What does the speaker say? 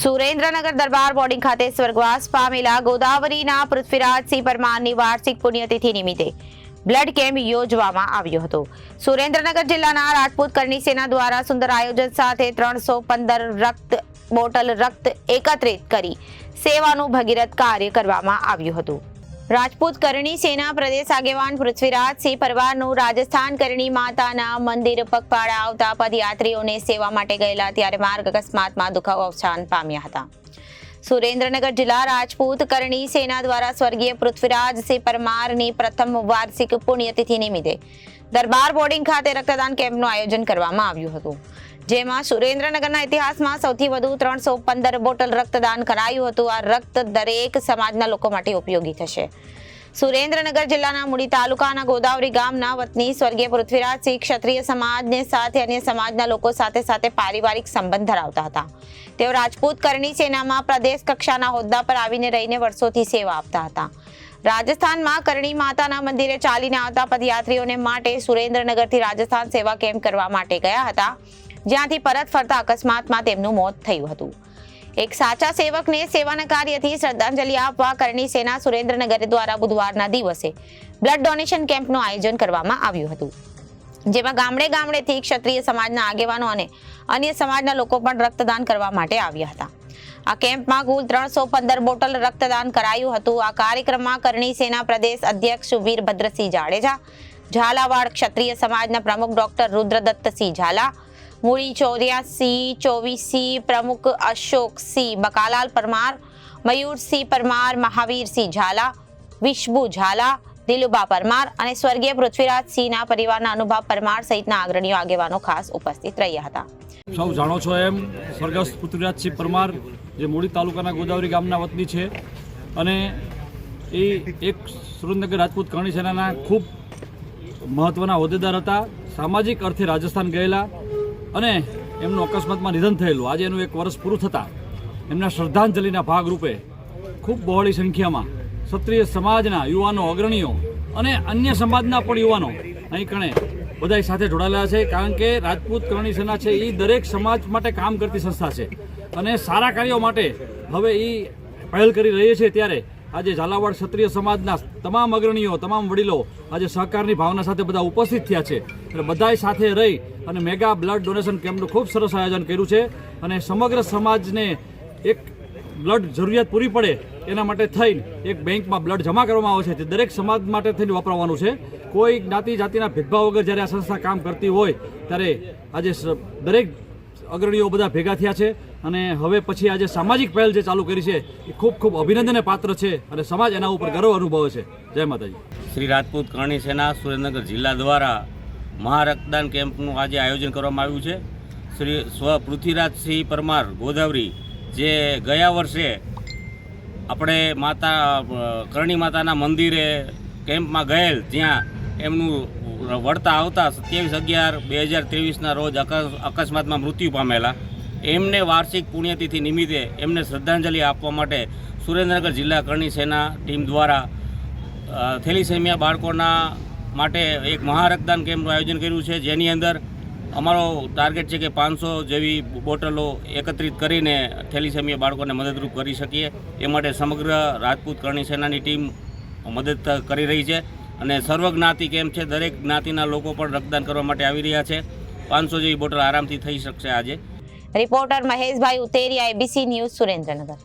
સુરેન્દ્રનગર દરબાર boarding ખાતે સ્વર્ગવાસ પામેલા ગોદાવરીના પૃથ્વીરાજસિંહ પરમારની વાર્ષિક પુણ્યતિથિ નિમિત્તે બ્લડ કેમ્પ યોજવામાં આવ્યો હતો। સુરેન્દ્રનગર જિલ્લાના રાજપૂત કરણી સેના દ્વારા સુંદર આયોજન સાથે 315 રક્ત એકત્રિત કરી સેવાનું ભગીરથ કાર્ય કરવામાં આવ્યું હતું। રાજપૂત કરણી સેના પ્રદેશ આગેવાન પૃથ્વીરાજસિંહ પરમારનું રાજસ્થાન કરણી માતાના મંદિર પગપાળા આવતા પદયાત્રીઓને સેવા માટે ગયેલા ત્યારે માર્ગ અકસ્માતમાં દુઃખદ અવસાન પામ્યા હતા। સુરેન્દ્રનગર જિલ્લા રાજપૂત કરણી સેના દ્વારા સ્વર્ગીય પૃથ્વીરાજસિંહ પરમારની પ્રથમ વાર્ષિક પુણ્યતિથિ નિમિત્તે દરબાર બોર્ડિંગ ખાતે રક્તદાન કેમ્પનું આયોજન કરવામાં આવ્યું હતું, જેમાં સુરેન્દ્રનગરના ઇતિહાસમાં સૌથી વધુ 315 બોટલ રક્તદાન કરાયું હતું। આ રક્ત દરેક સમાજના લોકો માટે ઉપયોગી થશે। સુરેન્દ્રનગર જિલ્લાના મૂડી તાલુકાના ગોદાવરી ગામના વતની સ્વર્ગીય પૃથ્વીરાજસિંહ ક્ષત્રિય સમાજને સાથે અન્ય સમાજના લોકો સાથે પારિવારિક સંબંધ ધરાવતા હતા। તેઓ રાજપૂત કરણી સેનામાં પ્રદેશ કક્ષાના હોદ્દા પર આવીને રહીને વર્ષોથી સેવા આપતા હતા। રાજસ્થાનમાં કરણી માતાના મંદિરે ચાલીને આવતા પદયાત્રીઓને માટે સુરેન્દ્રનગરથી રાજસ્થાન સેવા કેમ્પ કરવા માટે ગયા હતા, જ્યાંથી પરત ફરતા અકસ્માતમાં તેમનું મોત થયું હતું। એક સાચા સેવકને સેવાના કાર્યથી શ્રદ્ધાંજલિ આપવા કરણી સેના સુરેન્દ્રનગર દ્વારા બુધવારના દિવસે બ્લડ ડોનેશન કેમ્પનું આયોજન કરવામાં આવ્યું હતું, જેમાં ગામડેથી ક્ષત્રિય સમાજના આગેવાનો અને અન્ય સમાજના લોકો પણ રક્તદાન કરવા માટે આવ્યા હતા। આ કેમ્પમાં કુલ 315 બોટલ રક્તદાન કરાયું હતું। આ કાર્યક્રમમાં કરણી સેના પ્રદેશ અધ્યક્ષ વીરભદ્રસિંહ જાડેજા, ઝાલાવાડ ક્ષત્રિય સમાજના પ્રમુખ ડોક્ટર રુદ્રદત્તસિંહ ઝાલા, મૂળી 84 પ્રમુખ અશોકસિંહ બકાલાલ પરમાર, મયુરસિંહ પરમાર, મહાવીરસિંહ ઝાલા, વિશબુ ઝાલા, દિલુબા પરમાર અને સ્વર્ગીય પૃથ્વીરાજસિંહના પરિવારના અનુભવ પરમાર સહિતના અગ્રણીઓ આગેવાનો ખાસ ઉપસ્થિત રહ્યા હતા। સૌ જાણો છો એમ સ્વર્ગસ્થ પૃથ્વીરાજસિંહ પરમાર જે મૂળી તાલુકાના ગોદાવરી ગામના વતની છે અને એ એક સુરેન્દ્રનગર રાજપૂત કરણી સેનાના ખૂબ મહત્વના હોદ્દેદાર હતા। સામાજિક અર્થે રાજસ્થાન ગયેલા અને એમનું અકસ્માતમાં નિધન થયેલું। આજે એનું 1 વર્ષ પૂરું થતાં એમના શ્રદ્ધાંજલિના ભાગરૂપે ખૂબ બહોળી સંખ્યામાં ક્ષત્રિય સમાજના યુવાનો, અગ્રણીઓ અને અન્ય સમાજના પણ યુવાનો અહીં કણે બધા સાથે જોડાયેલા છે, કારણ કે રાજપૂત કરણી સેના છે એ દરેક સમાજ માટે કામ કરતી સંસ્થા છે અને સારા કાર્યો માટે હવે એ પહેલ કરી રહી છે। ત્યારે આજે ઝાલાવાડ ક્ષત્રિય સમાજના તમામ અગ્રણીઓ, તમામ વડીલો આજે સહકારની ભાવના સાથે બધા ઉપસ્થિત થયા છે અને બધાએ સાથે રહી અને મેગા બ્લડ ડોનેશન કેમ્પનું ખૂબ સરસ આયોજન કર્યું છે અને સમગ્ર સમાજને એક બ્લડ જરૂરિયાત પૂરી પડે એના માટે થઈને એક બેંકમાં બ્લડ જમા કરવામાં આવે છે, તે દરેક સમાજ માટે થઈને વાપરવાનું છે। કોઈ જ્ઞાતિ જાતિના ભેદભાવ વગર જ્યારે આ સંસ્થા કામ કરતી હોય ત્યારે આજે દરેક અગ્રણીઓ બધા ભેગા થયા છે અને હવે પછી આજે સામાજિક પહેલ જે ચાલુ કરી છે એ ખૂબ અભિનંદનને પાત્ર છે અને સમાજ એના ઉપર ગર્વ અનુભવે છે। જય માતાજી। શ્રી રાજપૂત કરણી સેના સુરેન્દ્રનગર જિલ્લા દ્વારા મહારક્તદાન કેમ્પનું આજે આયોજન કરવામાં આવ્યું છે। શ્રી પૃથ્વીરાજસિંહ પરમાર ગોદાવરી જે ગયા વર્ષે આપણે કરણી માતાના મંદિરે કેમ્પમાં ગયેલ, જ્યાં એમનું વળતા આવતા 27/11/2023ના રોજ અકસ્માતમાં મૃત્યુ પામેલા, એમને વાર્ષિક પુણ્યતિથિ નિમિત્તે એમને શ્રદ્ધાંજલિ આપવા માટે સુરેન્દ્રનગર જિલ્લા કરણી સેના ટીમ દ્વારા થેલીસેમિયા બાળકોના માટે એક મહારક્તદાન કેમ્પનું આયોજન કર્યું છે, જેની અંદર અમારો ટાર્ગેટ છે કે 500 જેવી બોટલો એકત્રિત કરીને થેલીસેમિયા બાળકોને મદદરૂપ કરી શકીએ। એ માટે સમગ્ર રાજપૂત કરણી સેનાની ટીમ મદદ કરી રહી છે અને સર્વજ્ઞાતિ કેમ્પ છે, દરેક જ્ઞાતિના લોકો પણ રક્તદાન કરવા માટે આવી રહ્યા છે। 500 જેવી બોટલ આરામથી થઈ શકશે આજે। રિપોર્ટર મહેશભાઈ ઉતેરિયા, ABC ન્યૂઝ, સુરેન્દ્રનગર।